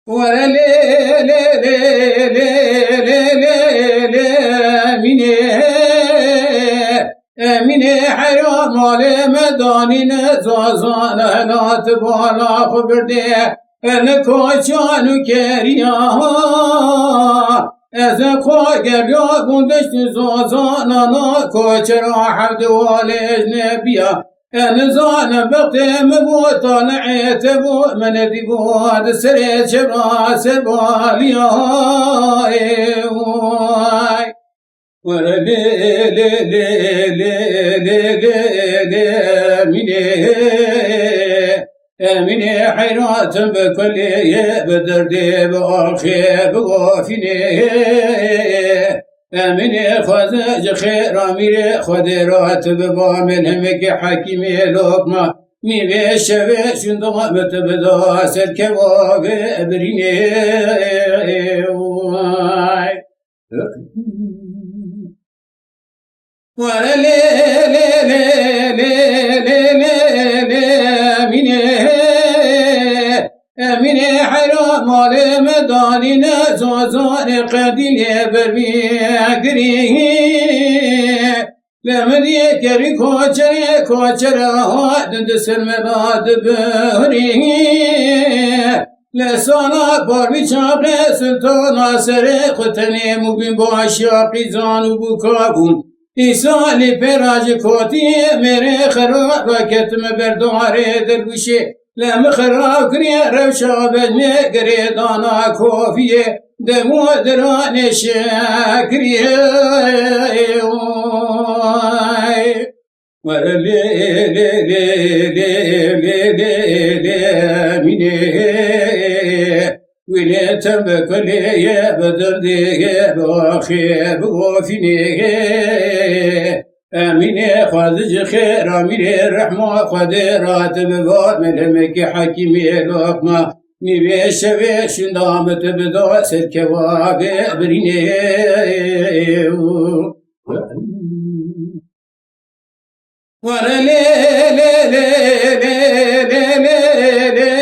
ورا لي لي لي لي لي لي لي مني مني حيران مالي مداني نزازان لا تبالا خبردي نكوشان كريا از خواگر یا گندشت زازان انا کوچر حمد والج نبیا نزان بقتم بوطن عتبو من دیبود سر چرا سبالیا ورا لي لي لي لي لي لي مني حيرات بكل بدردي بأخي بغافني مني خذ خير أميري خدرات ببامل همك حكيمي لقمة مي بيش بيش انضمت بداسر كباب بريني ورا لي لي لي لي لي لي مني حيران مالي مداني نزازان قديني برمي قريه لمدي كري كوچر هاد دسر مباد بهريه لسانا باربي چابر سلطان سر ختني مبين باشاقي زانو بكابون ایسالی پراج کاتی میره خراب کتم برداره درگوشه لم خراب کریه روشا بجنه گریدانا کافیه دمو درانش کریه ور لی لی لی لی لی لی لی مینه ولیتم بکلیه بدردیه باخیه بغافینیه امینه خازج خیر امینه رحمه خدرات بباد ملمک حکیمی لقمه میوه شوه شندامت بدا سرکواب برینه ورا لي لي لي لي لي لي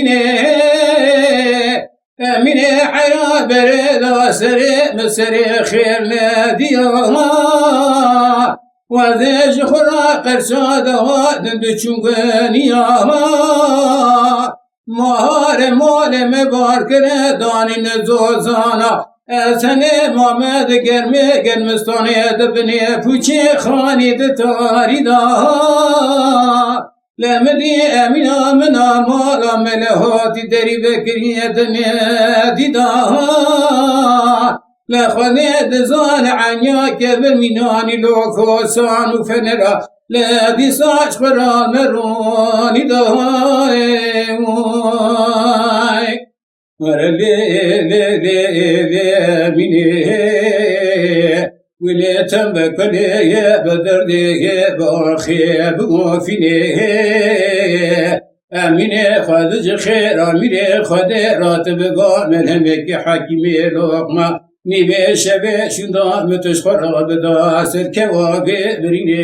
لي مني حيران برد وسري مسري خير ناديا وذيج خراق ارشاد وادن بچونغنيا مهار مال مبارك داني نزوزانا سنه محمد گرمه گرمستانه دبنه پوچه خانی دتاری دا لمدی امینا منا مالا ملهاتی دری بکریه دنه دیدا لخوانه دزان عنیا که برمینانی لوکو سانو فنرا لدی ساچ خران مرونی دا ورا لي لي لي لي مني وليتم بكليه بدرديه باخي بغافيني اميني خادج خير اميني خدرات بقام الهمك حكيمي لقمه مي بيش بيش اندام تشخر بدا سر كوابي بريني